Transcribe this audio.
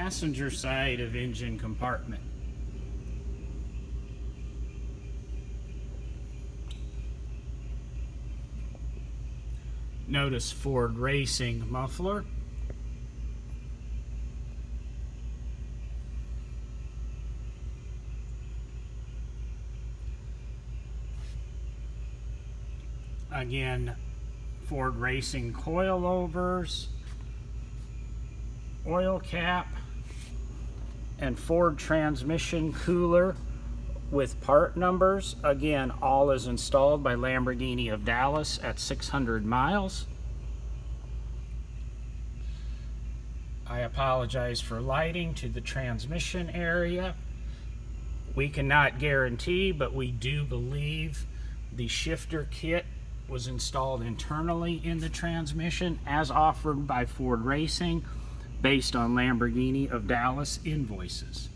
passenger side of engine compartment. Notice Ford Racing muffler. Again, Ford Racing coilovers, oil cap, and Ford transmission cooler with part numbers. Again, all is installed by Lamborghini of Dallas at 600 miles. I apologize for lighting to the transmission area. We cannot guarantee, but we do believe the shifter kit was installed internally in the transmission as offered by Ford Racing based on Lamborghini of Dallas invoices.